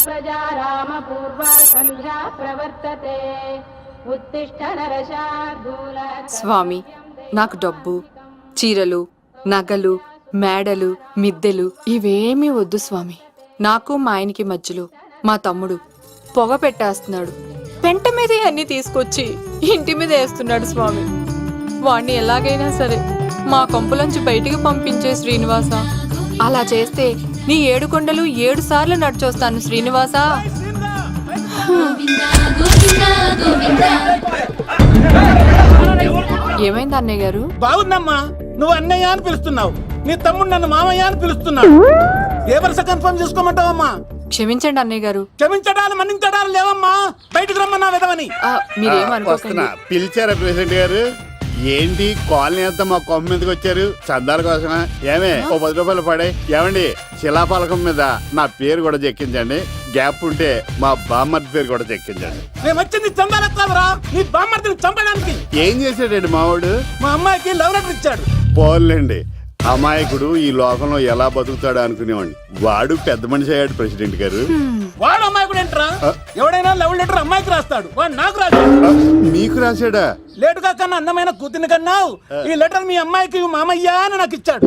ప్రజా రామ పూర్వా సంధ్యా ప్రవర్తతే ఉత్తిష్ట నరశార్దూల. స్వామి, నాకు డబ్బు, చీరలు, నగలు, మేడలు, మిద్దెలు ఇవేమీ వద్దు స్వామి. నాకు మా ఆయనకి మధ్యలో మా తమ్ముడు పొగ పెట్టేస్తున్నాడు. పెంట మీద అన్ని తీసుకొచ్చి ఇంటి మీద వేస్తున్నాడు స్వామి. వాణ్ణి ఎలాగైనా సరే మా కొంపులోంచి బయటికి పంపించే శ్రీనివాస. అలా చేస్తే నీ 7 కొండలు 7 సార్లు నడిచొస్తాను శ్రీనివాస. ఏమైంది అన్నయ్య గారు? బాగుందమ్మా, నువ్వు అన్నయ్య అని పిలుస్తున్నావు, నీ తమ్ముడు నన్ను మామయ్య అని పిలుస్తున్నాడు. ఏ వరుస కన్ఫర్మ్ చేసుకోమంటావమ్మా? క్షమించండి అన్నయ్య గారు. క్షమించడాలు మన్నించడాలు లేవమ్మా, బయటకు రమ్మన్నా విధవని. మీరేమనుకోకండి. పిలిచారా ప్రెసిడెంట్ గారు? ఏంటి కాలనీ అంతా మా కొమ్మ మీదకి వచ్చారు? చందాల కోసమా? ఏమే ఓ 10 రూపాయలు పడే. ఏమండి, శిలాపాలకం మీద నా పేరు కూడా చెక్కించండి. గ్యాప్ ఉంటే మా బామ్మర్ది పేరు కూడా చెక్కించండి. మేము వచ్చింది చందాలకు కాదురా, నీ బామ్మర్దిని చంపడానికి. ఏం చేశాడండి మావాడు? మా అమ్మాయికి లవ్ లెటర్ ఇచ్చాడు. పోన్లేండి, అమాయకుడు ఈ లోకంలో ఎలా బతుకుతాడు అనుకునేవాడిని. వాడు పెద్ద మనిషి అయ్యాడు ప్రెసిడెంట్ గారు. వాడు అమ్మాయికుడు ఏంట్రా? ఎవడైనా లవ్ లెటర్ అమ్మాయికి రాస్తాడు, వాడు నాకు రాశాడు. మీకు రాశాడా? లేటుగా కన్నా అందమైన కూతుర్ని కన్నావు, ఈ లెటర్ మీ అమ్మాయికి మామయ్య అని నాకు ఇచ్చాడు.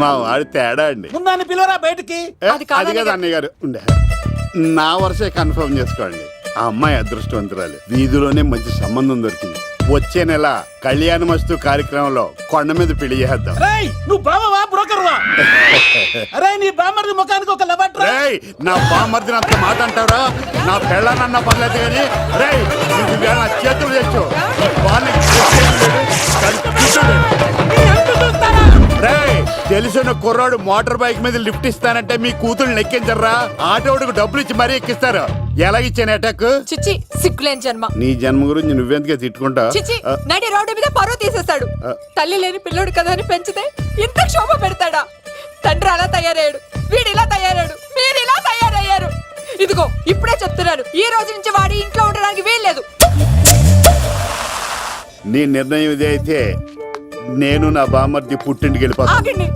మా వాడు తేడా అండి. ముందాన్ని పిలవరా బయటికి. అది కదా అన్నయ్య గారు. ఉండే నా వరుసే కన్ఫర్మ్ చేసుకోండి. ఆ అమ్మాయి అదృష్టవంతురాలు. వీధిలోనే మంచి సంబంధం దొరికింది. వచ్చే నెల కళ్యాణ మస్తు కార్యక్రమంలో కొండ మీద పెళ్లి చేద్దాం. నువ్వు బావవా బ్రోకర్వా? అరే నీ బామ్మర్ది ముఖానికి ఒక లెటర్. నా బామ్మర్దిని అంత మాట అంటారా? నా పెళ్ళనన్నా పర్లేదు కానీ నా చేతులు తెచ్చు. తెలిసిన కుర్రాడు మోటార్ బైక్ మీద లిఫ్ట్ ఇస్తానంటే మీ కూతురు ఎక్కించరా? ఆటోడికి డబ్బులు ఇచ్చి మరీ ఎక్కిస్తారు. ఎలాగిచ్చాను అటాక్? చిచ్చి, సిగ్గులేని జన్మ. నీ జన్మ గురించి నువ్వెందుకే తిట్టుకుంటా? చిచ్చి, నడి రోడ్డు మీద పరువు తీసేస్తాడు. తల్లి లేని పిల్లోడు కదా అని పెంచితే ఇంత క్షోభ పెడతాడా? తండ్రి అలా తయారయ్యాడు, వీడు ఇలా తయారయ్యాడు, మీరు ఇలా తయారయ్యారు. ఇదిగో ఇప్పుడే చెప్తున్నాను, ఈ రోజు నుంచి వాడి ఇంట్లో ఉండడానికి వీల్లేదు. నీ నిర్ణయం ఇదే అయితే నేను నా బామ్మర్ది పుట్టింటికి వెళ్ళిపోతాను. ఆగండి,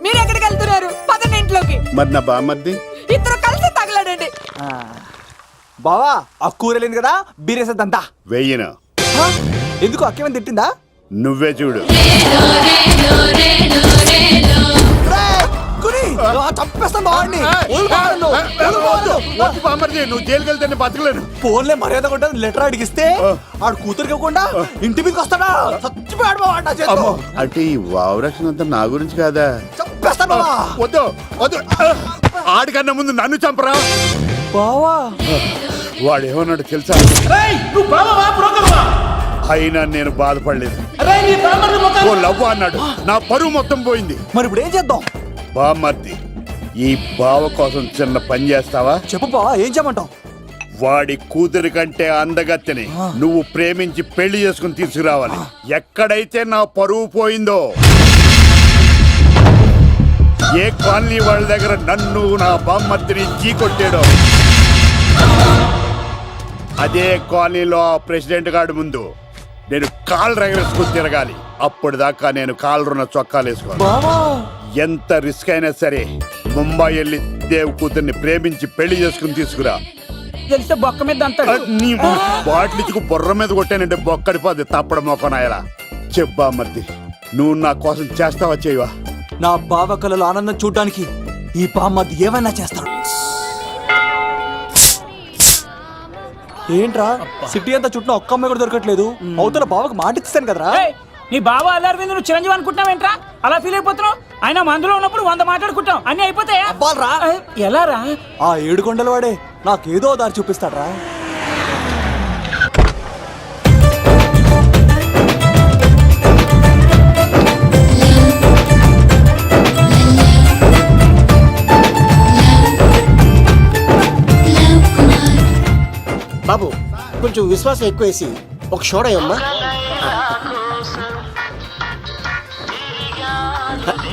మీరు ఎక్కడికి వెళ్తున్నారు? పదండి ఇంట్లోకి. మరి నా బామ్మర్ది? ఇద్దరు కలిసి తగలడండి. బావా, ఆ కూరలేను కదా, బీరేసేద్దంతా. వెయ్యను. ఎందుకు అక్కేమని తిట్టిందా? నువ్వే చూడు. నువ్వు జైలుకి వెళ్తే బతకలేను. ఫోన్లే మర్యాద కూడా లెటర్ అడిగిస్తే ఆడు కూతురికి ఇవ్వకుండా ఇంటి మీదకి వస్తాడా? చచ్చిపోయాడు. అంటే ఈ వావరక్షణ అంతా నా గురించి కాదా? చంపేస్తాను. వద్దు వద్దు, ఆడికన్నా ముందు నన్ను చంపరా. బావా, వాడేమన్నాడు తెలుసా? నువ్వు బావవా బ్రోకర్వా? అయినా నేను బాధపడలేదు. ఓ లవ్ అన్నాడు, నా పరువు మొత్తం పోయింది. మరి ఇప్పుడు ఏం చేద్దాం? బామ్మర్ది, ఈ బావ కోసం చిన్న పని చేస్తావా? చెప్పు బావా, ఏం చేయమంటావు? వాడి కూతురి కంటే అందగత్తెని నువ్వు ప్రేమించి పెళ్లి చేసుకుని తీసుకురావాలి. ఎక్కడైతే నా పరువు పోయిందో, ఏ కాలనీ వాళ్ళ దగ్గర నన్ను నా బామ్మర్దిని చీకొట్టాడో, అదే కాలనీలో ఆ ప్రెసిడెంట్ గారి ముందు నేను కాళ్ళు రగరేసుకుని తిరగాలి. అప్పుడు దాకా నేను కాళ్ళున్న చొక్కాలు వేసుకోవాలి. ఎంత రిస్క్ అయినా సరే ముంబై వెళ్ళి దేవ్ కూతుర్ని ప్రేమించి పెళ్లి చేసుకుని తీసుకురా. తెలిస్తే బొక్క మీద బాటిలిచ్చుకు బొర్ర మీద కొట్టానంటే బొక్కడిపోద్ది. తప్పడం మొక్కనాయలా. చెప్పా మర్ది, నువ్వు నా కోసం చేస్తావా చేయవా? నా బావ కళలో ఆనందం చూడడానికి ఈ బామ్మర్ది ఏమైనా చేస్తాడు. ఏంట్రా సిటీ అంతా చుట్టూ ఒక్క అమ్మాయి కూడా దొరకట్లేదు. అవతల బావకు మాట ఇస్తాను కదరా. నీ బావ అల్లారి మీద నువ్వు చిరంజీవి అనుకుంటున్నావేంట్రా? అలా ఫీల్ అయిపోతున్నావు? ఆయన మందులో ఉన్నప్పుడు 100 మాట్లాడుకుంటాం, అన్ని అయిపోతాయా? ఎలా రా? ఆ 7 కొండల వాడే నాకేదో దారి చూపిస్తాడ్రా. బాబు, కొంచెం విశ్వాసం ఎక్కువేసి ఒక షోడయమ్మా.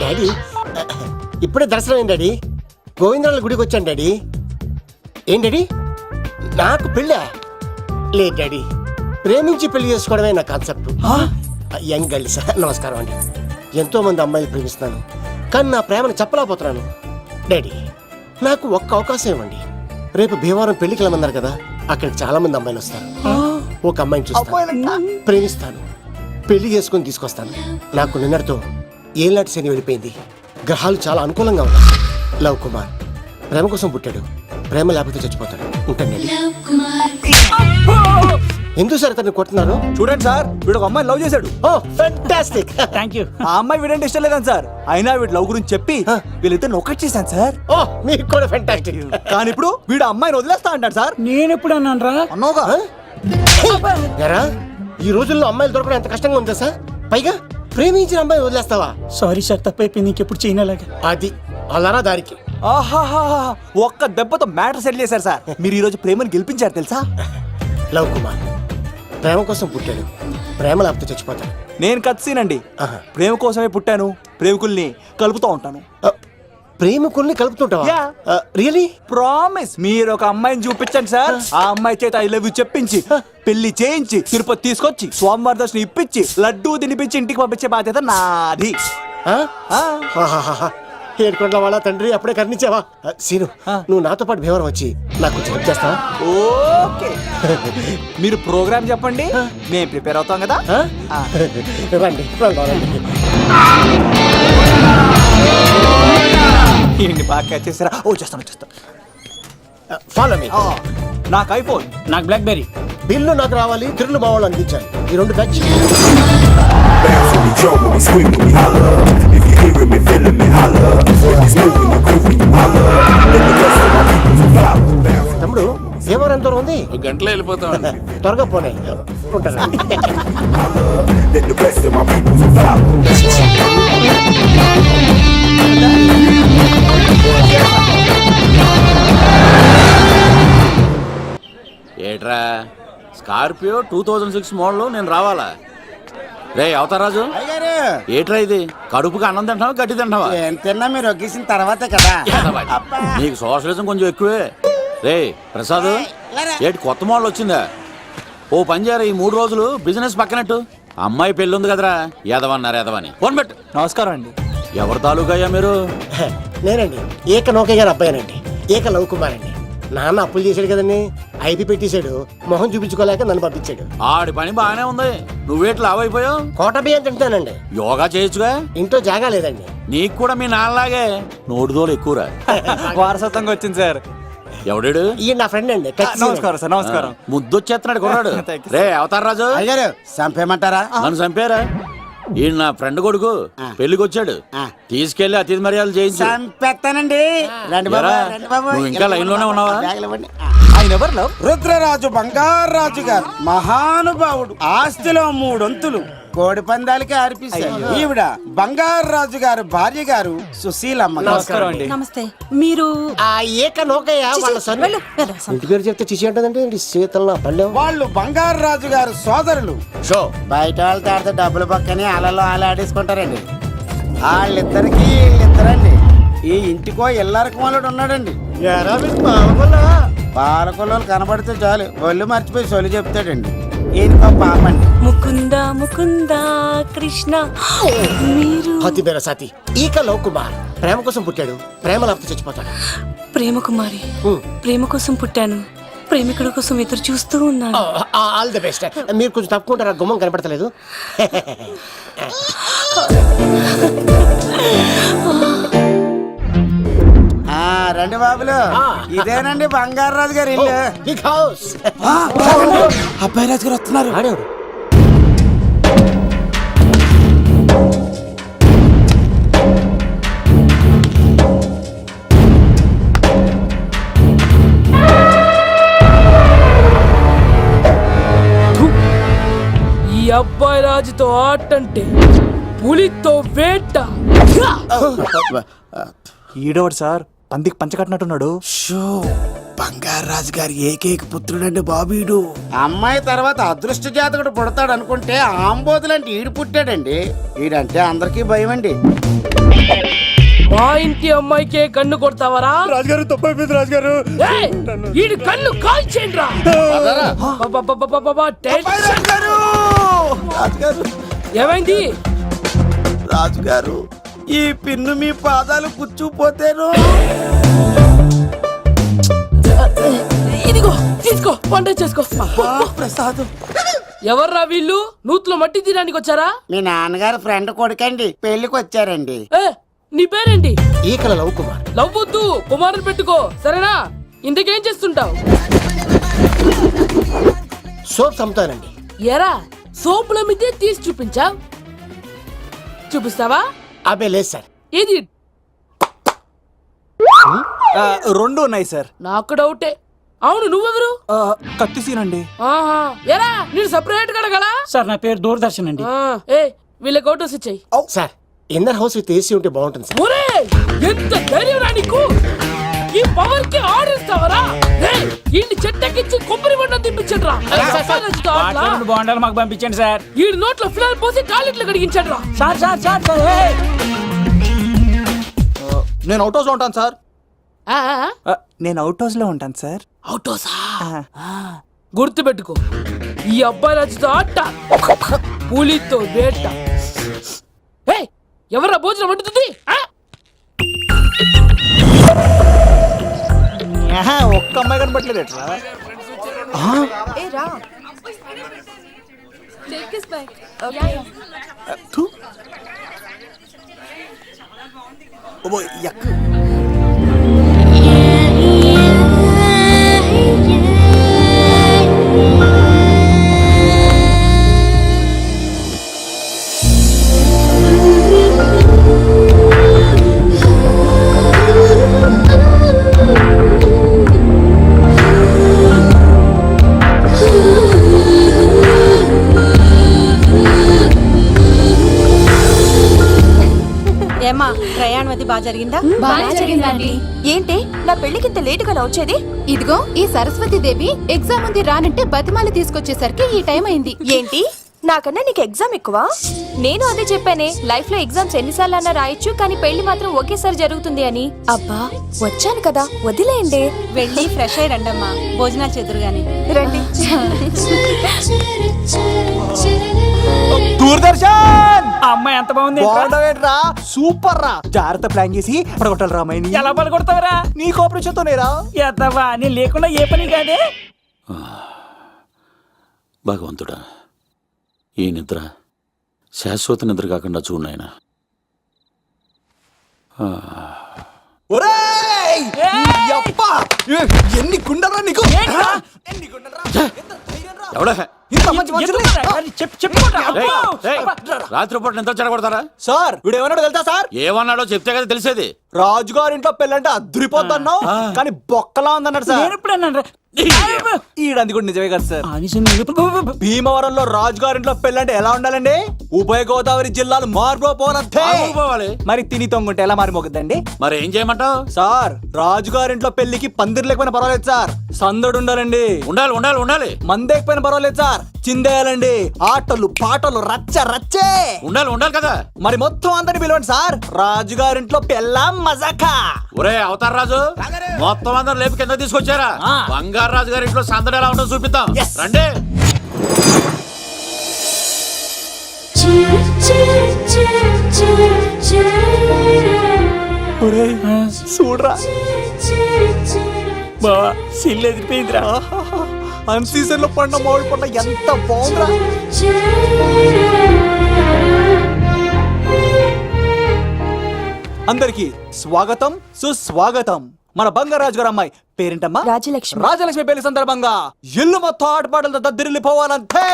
డాడీ, ఇప్పుడే దర్శనం ఏంటి డాడీ? గోవిందరాల గుడికి వచ్చాను డాడీ. ఏం డాడీ, నాకు పెళ్ళా? లేదు డాడీ, ప్రేమించి పెళ్లి చేసుకోవడమే నా కాన్సెప్ట్. యంగ్ గర్ల్స్, నమస్కారం అండి. ఎంతో మంది అమ్మాయిలు ప్రేమిస్తున్నాను, కానీ నా ప్రేమను చెప్పలేకపోతున్నాను. డాడీ, నాకు ఒక్క అవకాశం ఇవ్వండి. రేపు భీమవరం పెళ్లికి వెళ్ళమన్నారు కదా, అక్కడికి చాలా మంది అమ్మాయిలు వస్తారు. ఒక అమ్మాయిని చూస్తాను, ప్రేమిస్తాను, పెళ్లి చేసుకుని తీసుకొస్తాను. నాకు నిన్నటితో ఏలాంటి శని వెళ్ళిపోయింది. గ్రహాలు చాలా అనుకూలంగా ఉన్నాయి. లవ్ కుమార్ ప్రేమ కోసం పుట్టాడు, ప్రేమ లేకపోతే చచ్చిపోతాడు. ఉంటానండి. ఎందుకు సార్ అతన్ని కొడుతున్నారు? చూడండి సార్, వీడు ఒక అమ్మాయి లవ్ చేశాడు. Oh fantastic. Thank you. ఆ అమ్మాయి వీడంటే ఇష్టం లేదని సార్, అయినా వీడు లవ్ గురించి చెప్పి వీళ్ళిద్దరు ఒకటి చేశాను సార్. ఓ మీకు కూడా ఫెంటాస్టిక్. కానీ ఇప్పుడు వీడు ఆ అమ్మాయిని వదిలేస్తా అంటాడు సార్. నేను ఎప్పుడు అన్నాను రా? అన్నోగా ఎరా ఈ రోజుల్లో అమ్మాయిలు దొరకడం ఎంత కష్టంగా ఉందా సార్? పైగా ప్రేమించిన అమ్మాయి వదిలేస్తావా? సారీ సార్, తప్పైపోయింది. ఇంకెప్పుడు చేయనలాగా. అది అలారా దారికి. ఆహాహా, ఒక్క దెబ్బతో మ్యాటర్ సెటిల్ చేశారు సార్. మీరు ఈ రోజు ప్రేమను గెలిపించారు తెలుసా? లవ్ కుమార్ ప్రేమ కోసం పుట్టాడు, ప్రేమ లేకపోతే చచ్చిపోతాడు. నేను కత్సీనండి. ఆహా. ప్రేమ కోసమే పుట్టాను, ప్రేమికుల్ని కలుపుతూ ఉంటాను. ప్రేమికుల్ని కలుపుతుంటావా? Yeah. రియలీ? ప్రామిస్. మీరు ఒక అమ్మాయిని చూపించండి సార్, ఆ అమ్మాయి చేత ఐ లవ్ యూ చెప్పించి పెళ్లి చేయించి తిరుపతి తీసుకొచ్చి స్వామివారి దర్శనం ఇప్పించి లడ్డూ తినిపించి ఇంటికి పంపించే బాధ్యత నాది. ఏడుకొండల వాళ్ళ తండ్రి అప్పుడే కర్ణించావా? సీను నువ్వు నాతో పాటు భీవరం వచ్చి నాకు కొంచెం హెల్ప్ చేస్తావా? ఓకే. మీరు ప్రోగ్రామ్ చెప్పండి, మేము ప్రిపేర్ అవుతాం కదా. రండి రండి. ఏంటి బాగా క్యాచ్ చేస్తారా? ఓ చేస్తాను. Follow me. నాకు ఐఫోన్, నాకు బ్లాక్ బెర్రీ. బిల్లు నాకు రావాలి, తిరులు మా వాళ్ళు అందించాలి. ఈ రెండు ఖర్చు. Bounce when we jump, when we scream, when we holler. If you hearing me, feeling me, holler. When we smoke, when you groove, when you holler. Let the rest of my people to follow. తమ్ముడు భీవరం ఎంత దూరం ఉంది? గంటలో వెళ్ళిపోతామండి. త్వరగా పోనీ. ఉంటాను. Let the rest of my people to follow. ఏట్రా Scorpio 2006 model నేను రావాలా? రే అవతారాజు, ఏట్రా ఇది? కడుపుకి అన్నం తింటావా గడ్డి తింటావా? తిన్నా మీరు ఒగ్గేసిన తర్వాతే కదా. నీకు సోషలిజం కొంచెం ఎక్కువే. రే ప్రసాద్, ఏటి కొత్త మోడల్ వచ్చిందా? ఓ పని చేయరా, ఈ 3 రోజులు బిజినెస్ పక్కనట్టు. అమ్మాయి పెళ్ళి ఉంది కదరా, ఎదవన్నారు ఎదవని. ఫోన్ పెట్టు. నమస్కారం అండి. ఎవరి తాలూకా అయ్యా మీరు? నేనండి ఏక నౌకయ్య గారు అబ్బాయినండి, ఏక లవ్ కుమార్ అండి. నాన్న అప్పులు చేశాడు కదండి, ఐపీ పెట్టేశాడు, మొహం చూపించుకోలేక నన్ను పంపించాడు. ఆడి పని బాగానే ఉంది, నువ్వేట్లు లావైపోయావు. కోట బియ్యం తింటానండి. యోగా చేయొచ్చుగా. ఇంట్లో జాగా లేదండి. నీకు కూడా మీ నాన్నలాగే నోటిదోలు ఎక్కువరా. వారసత్వంగా వచ్చింది సార్. ఎవడాడు? ఈయన నా ఫ్రెండ్ అండి. నమస్కారం సార్. నమస్కారం. ముద్దొచ్చేస్తున్నాడు కొన్నాడు. Thank you, రే అవతార్ రాజు, అయ్యారు చంపేయమంటారా? నన్ను చంపారా? ఈయన నా ఫ్రెండ్ కొడుకు పెళ్లికి వచ్చాడు, తీసుకెళ్లి అతిథి మర్యాదలు చేయించు. చంపేస్తానండి. రండి బాబు, ఎరా, రండి బాబు. నువ్వు ఇంకా లైన్ లోనే ఉన్నావా? బ్యాగులు ఇవ్వండి. ఆయన ఎవరు లవ్? రుద్రరాజు బంగారాజు గారు మహానుభావుడు. ఆస్తిలో 3 వంతులు కోడి పందాలకి అర్పిస్తారు. ఈవిడ బంగారాజు గారు భార్య గారు సుశీలమ్మ. నమస్కారం అండి. నమస్తే. మీరు ఆ ఏక నౌకయ్య వాళ్ళ సన్. వెళ్ళు, వెళ్ళు. ఇంటి పేరు చెప్తే చిచి అంటదండి. శీతల పల్లెం. వాళ్ళు బంగారాజు గారు సోదరులు. షో బయట వాళ్ళతో ఆడితే డబ్బులు పక్కనే అలలో అలా ఆడేసుకుంటారండి. వాళ్ళిద్దరికి వీళ్ళిద్దరండి. ఈ ఇంటికో ఇల్లరకం వాళ్ళడు ఉన్నాడండి. పాలకొల్లు కనబడితే చాలు ఒళ్ళు మర్చిపోయి సొలి చెప్తాడండి. ఈయనకో పాపండి. ముకుంద ముకుంద కృష్ణ. మీరు హతి బేర సాతి ఈక లవ్ కుమార్ ప్రేమ కోసం పుట్టాడు, ప్రేమ లేకపోతే చచ్చిపోతాడు. ప్రేమ కుమారి. ప్రేమ కోసం పుట్టాను, ప్రేమికుడు కోసం ఎదురు చూస్తూ ఉన్నాను. All the best. మీరు కొంచెం తప్పుకుంటారా? గుమ్మం కనపడతలేదు. రండి బాబులు, ఇదేనండి బంగారాజు గారి ఇల్లు. Big house. అబ్బాయి రాజు గారు వస్తున్నారు. ఆడేవాడు ఈ అబ్బాయి రాజుతో ఆటంటే పులితో వేట. ఈడోడు సార్, పందికి పంచకట్టినట్టున్నాడు. బంగారాజు గారి ఏకైక పుత్రుడండి బాబీడు. అమ్మాయి తర్వాత అదృష్ట జాతకుడు పుడతాడు అనుకుంటే ఆంబోతులంటే ఈడు పుట్టాడండి. ఈడంటే అందరికీ భయం అండి. మా ఇంటి అమ్మాయికే కన్ను కొడతావరా? రాజుగారు తప్పైపోయింది రాజుగారు. ఈడు కన్ను కాల్చేయండి రా. రాజుగారు, ఏమైంది? రాజుగారు, ఈ పిన్ను మీ పాదాలు కూర్చుపోతేను. చేసుకో వంట చేసుకో ప్రసాద్ ఎవర్రా వీళ్ళు నూతులో మట్టి తీయడానికి వచ్చారా? మీ నాన్నగారు ఫ్రెండ్ కొడుకండి పెళ్లికి వచ్చారండి. ఏ నీ పేరేంటి? ఈకల లవ్ కుమార్. లవ్వొద్దు కుమారుని పెట్టుకో సరేనా? ఇంతకేం చేస్తుంటావు? సోప్స్ అమ్ముతానండి. ఎరా సోపుల మీద తీసి చూపించావు, చూపిస్తావా? అబ్బే లేదు సార్. ఏది? రెండు ఉన్నాయి సార్. నాకు డౌటే. అవును నువ్వెవరు? కత్తి సీన్ అండి. ఆహా ఎరా నేను సపరేట్ కడగలా? సార్ నా పేరు దూరదర్శన్ అండి. ఏ వీళ్ళ ఫోటోస్ ఇచ్చాయి. Sir inner house with AC ఉంటే బాగుంటుంది సార్. ఒరే ఎంత ధైర్యం రా నీకు! ఈ పవర్ కి ఆడిస్తావరా? ఈ చెట్టెక్కించి కొబ్బరి బండ తిప్పించండి రా. వాటర్ బాండాలు మాకు పంపించండి సార్. ఈ నోట్లో ఫినాల్ పోసి టాయిలెట్లు కడిగించండి రా. సార్ సార్ సార్ సార్ నేను అవుట్ హౌస్ లో ఉంటాను సార్. ఆ, నేను అవుట్ హౌస్ లో ఉంటాను సార్. అవుటోసా? గుర్తు పెట్టుకో, ఈ అబ్బాయి రాజుతో ఆట, పులితో వేట. ఎవరా భోజనం వండుతుంది? ఒక్క అమ్మాయి కనపట్లేదు ఎట్లా? ఏమా ప్రయాణం అది బాగా జరిగిందా? బాగా జరిగిందండి. ఏంటి నా పెళ్లికి ఇంత లేటుగా వచ్చేది? ఇదిగో ఈ సరస్వతి దేవి ఎగ్జామ్ ఉంది రానంటే బతిమాలి తీసుకొచ్చేసరికి ఈ టైం అయింది. ఏంటి నాకన్నా నీకు ఎగ్జామ్ ఎక్కువ? నేను అదే చెప్పానే, లైఫ్ లో ఎగ్జామ్స్ ఎన్నిసార్లు అన్నా రాయొచ్చు కానీ పెళ్లి మాత్రం ఒకేసారి జరుగుతుంది అని. అబ్బా వచ్చాను కదా వదిలేయండి. వెళ్ళి ఫ్రెష్ అయ్యి రండమ్మా, భోజనాలు చెదురు గాని రండి. దూరదర్శన్ ఆ అమ్మాయి ఎంత బాగుంది. బాగుండవేట్రా? సూపర్ రా. జాగ్రత్త ప్లాన్ చేసి పడగొట్టాలి రామాయణి. ఎలా పడగొడతావరా? నీ కోఆపరేషన్ తోనేరా. ఎద్దవా నేను లేకుండా ఏ పని కాదే. భగవంతుడా, ఈ నిద్ర శాశ్వత నిద్ర కాకుండా చూడాయన. ఒరేయ్! యప్పా! ఎన్ని గుండెలరా నీకు? ఎన్ని గుండెలరా? ఎంత ధైర్యం రా? ఎవడా ఇంత మంచి మనుషుల్ని? రాత్రిపూట నిద్ర చెడగొడతారా? సార్ వీడు ఏమన్నాడు తెలుసా సార్? ఏమన్నాడో చెప్తే కదా తెలిసేది. రాజుగారి ఇంట్లో పెళ్ళంటే అద్దరిపోతున్నావు కానీ బొక్కలా ఉందన్నాడు సార్. నేను ఎప్పుడన్నా ఈడంది కూడా నిజమే కదా సార్. భీమవరంలో రాజుగారింట్లో పెళ్ళంటే ఎలా ఉండాలండి? ఉభయ గోదావరి జిల్లాలు మారిపోవాలంటే మరి తిని తొంగుంటే ఎలా మారిపోతుందండి? మరి ఏం చేయమంటావు? సార్ రాజుగారింట్లో పెళ్లికి పందిరి లేకపోయినా పర్వాలేదు సార్, సందడు ఉండాలండి. ఉండాలి ఉండాలి ఉండాలి. మందేకపోయినా పర్వాలేదు సార్, చిందేయాలండి. ఆటలు పాటలు రచ్చ రచ్చే ఉండాలి ఉండాలి కదా. మరి మొత్తం అందరిని పిలవండి సార్, రాజుగారింట్లో పెళ్ళాం మజాకా. ఒరే అవతార్ రాజు, మొత్తం అందరు లేపు కింద తీసుకొచ్చారా? బంగారు రాజు గారి ఇంట్లో సందడి ఎలా ఉంటుందో చూపిద్దాం రండి. చూడరా బావా సిల్లు ఎదిరిపోయిందిరా. అన్ సీజన్ లో పండ మామిడి పంట ఎంత బాగుందిరా. అందరికి స్వాగతం సుస్వాగతం. మన బంగారాజు గారు అమ్మాయి పేరేంటమ్మా? రాజలక్ష్మి. రాజలక్ష్మి పెళ్లి సందర్భంగా ఇల్లు మొత్తం ఆటపాటలతో దద్దరిల్లిపోవాలంతే.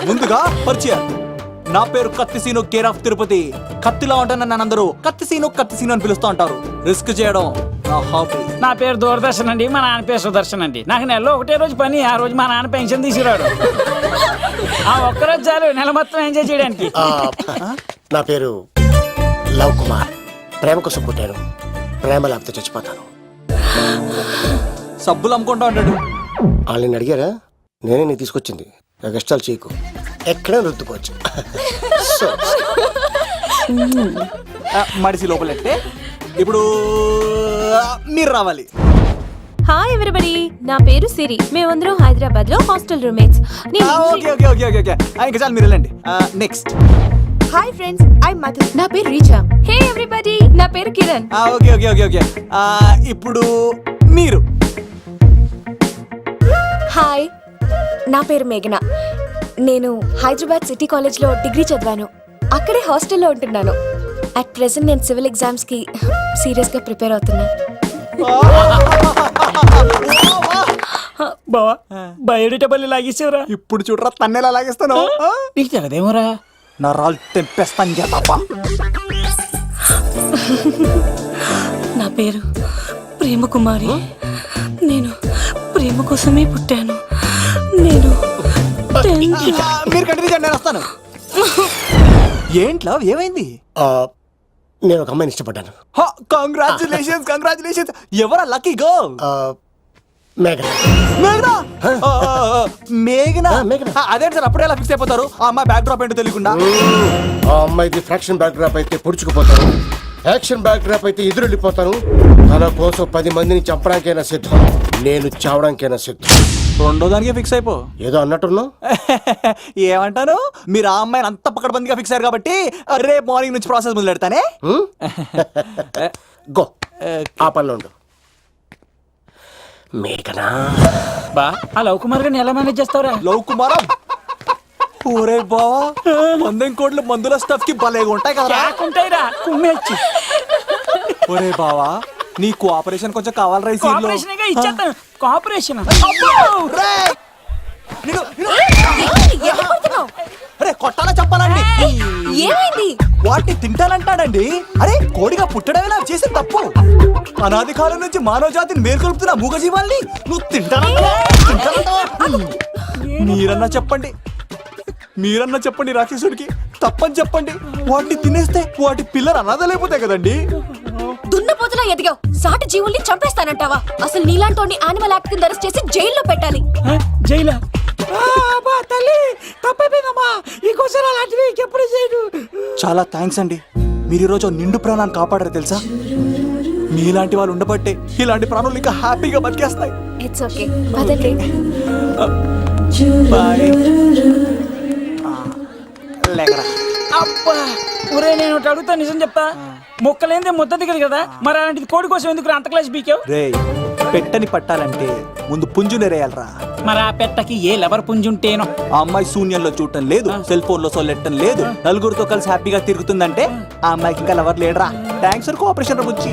ముందుగా పరిచయం, నా పేరు కత్తిసీను, కేర్ ఆఫ్ తిరుపతి. కత్తిలా ఉంటాను నన్ను అందరూ కత్తిసీను కత్తిసీను అని పిలుస్తూ ఉంటారు. రిస్క్ చేయడం నా హాబీ. నా పేరు దూరదర్శన్ అండి, మా నాన్న పేరు సుదర్శన్ అండి. నాకు నెలలో ఒకటే రోజు పని, ఆ రోజు మా నాన్న పెన్షన్ తీసుకురాడు. ఆ ఒక్కరోజు చాలు నెల మొత్తం ఎంజాయ్ చేయడానికి. నా పేరు లవ్ కుమార్. ప్రేమ కోసం పుట్టాను, ప్రేమ లేకపోతే చచ్చిపోతాను. సబ్బులు అమ్ముకుంటా ఉంటాడు. వాళ్ళని అడిగారా? నేనే నీకు తీసుకొచ్చింది. కష్టాలు చేయకు, ఎక్కడ రుద్దుకోవచ్చు. మడిసి లోపలెట్టే. ఇప్పుడు మీరు రావాలి. హాయ్ ఎవ్రీబడి, నా పేరు సిరి. మేమందరం హైదరాబాద్ లో hostel roommates. Okay okay okay okay okay ఇంకా చాలు, మీరు వెళ్ళండి. Next. Hi friends, I Madhu. నా పేరు రీచా. హే ఎవ్రీబడి, నా పేరు Kiran. Okay okay okay okay ఇప్పుడు మీరు హాయ్, నా పేరు మేఘన. నేను హైదరాబాద్ సిటీ కాలేజ్లో డిగ్రీ చదివాను. అక్కడే హాస్టల్లో ఉంటున్నాను. అట్ ప్రెసెంట్ నేను సివిల్ ఎగ్జామ్స్కి సీరియస్గా ప్రిపేర్ అవుతున్నా. బావా బయోడేటా బల్లి లాగేసేవరా. ఇప్పుడు చూడరా తన్నెలా లాగేస్తాను. నీకు తెగదేమోరా. నా రాళ్ళు తెంపేస్తాను తప్ప. నా పేరు ప్రేమ కుమారి. నేను ప్రేమ కోసమే పుట్టాను. నేను మీరు కంటిన్యూ చేయండి, నేను వస్తాను. ఏంట్లో ఏమైంది? నేను ఒక అమ్మాయిని ఇష్టపడ్డాను. Congratulations congratulations. ఎవరా లక్కీ గర్ల్? మేఘన. మేఘనా? మేఘనా? మేఘన. అదే సార్, అప్పుడే ఎలా ఫిక్స్ అయిపోతారు? ఆ అమ్మాయి బ్యాక్ డ్రాప్ ఏంటో తెలియకుండా. ఆ అమ్మాయిది ఫ్రాక్షన్ బ్యాక్ డ్రాప్ అయితే పొడుచుకుపోతాను, యాక్షన్ బ్యాక్ డ్రాప్ అయితే ఎదురెళ్ళిపోతాను. తన కోసం 10 మందిని చంపడానికైనా సిద్ధం, నేను చావడానికైనా సిద్ధం. రెండో దానికి ఫిక్స్ అయిపో. ఏదో అన్నట్టున్నావు. ఏమంటాను, మీరు ఆ అమ్మాయిని అంత పక్కడబందిగా ఫిక్స్ అయ్యారు కాబట్టి రేపు మార్నింగ్ నుంచి ప్రాసెస్ మొదలు పెడతానే. గో, ఆ పనిలో ఉండు. మేఘనా. బా ఆ లవ్ కుమార్ గారిని ఎలా మేనేజ్ చేస్తావురా? లవ్ కుమారం. ఓరే బావా, 100 కోట్ల మందుల స్టఫ్ కి భలేగా ఉంటాయి కదా. ఉంటాయిరా కుమ్మేచ్చి. ఒరే బావా, నీ కోఆపరేషన్ కొంచెం కావాలి రైస్. కోఆపరేషన్ ఇచ్చేస్తాను. కోఆపరేషన్ అరే కొట్టాలా చెప్పాలండి? ఏమైంది? వాటిని తింటానంటాడండి. అరే కోడిగా పుట్టడమే నాకు చేసిన తప్పు. అనాది కాలం నుంచి మానవ జాతిని మేల్కొల్పుతున్న మూగజీవాల్ని నువ్వు తింటానంటావా? మీరన్నా చెప్పండి, మీరన్నా చెప్పండి రాక్షసుడికి. తప్పని చెప్పండి. వాటిని తినేస్తే వాటి పిల్లలు అనాథలైపోతాయి కదండి. దున్నపోతులా ఎదిగావు, సాటి జీవుల్ని చంపేస్తానంటావా? అసలు నీలాంటి యానిమల్ యాక్ట్ కింద అరెస్ట్ చేసి జైల్లో పెట్టాలి. జైలా? తల్లి తప్పైపోయిందమ్మా. ఇంకోసారి అలాంటివి ఎప్పుడు చేయడు. చాలా థ్యాంక్స్ అండి, మీరు ఈరోజు నిండు ప్రాణాన్ని కాపాడారు తెలుసా. మీలాంటి వాళ్ళు ఉండబట్టే ఇలాంటి ప్రాణులు ఇంకా హ్యాపీగా బతికేస్తాయి. ఇట్స్ ఓకే, పదండి. బాయ్. లేకరా. అబ్బా ఒరే, నేను ఒకటి అడుగుతా, నిజం చెప్తా. మొక్కలేందే ముద్ద దిగదు కదా, మరి అలాంటిది కోడి కోసం ఎందుకు అంత క్లాస్ బీకావు? రే, పెట్టని పట్టాలంటే ముందు పుంజునేరేయాలరా. మరి ఆ పెట్టకి ఏ లవర్ పుంజుంటేనో. ఆ అమ్మాయి శూన్యంలో చూడటం లేదు, సెల్ ఫోన్ లో సొల్లెట్టడం లేదు, నలుగురితో కలిసి హ్యాపీగా తిరుగుతుందంటే ఆ అమ్మాయికి ఇంకా లవర్ లేడరా. థ్యాంక్స్ ఫర్ కోఆపరేషన్ గురించి.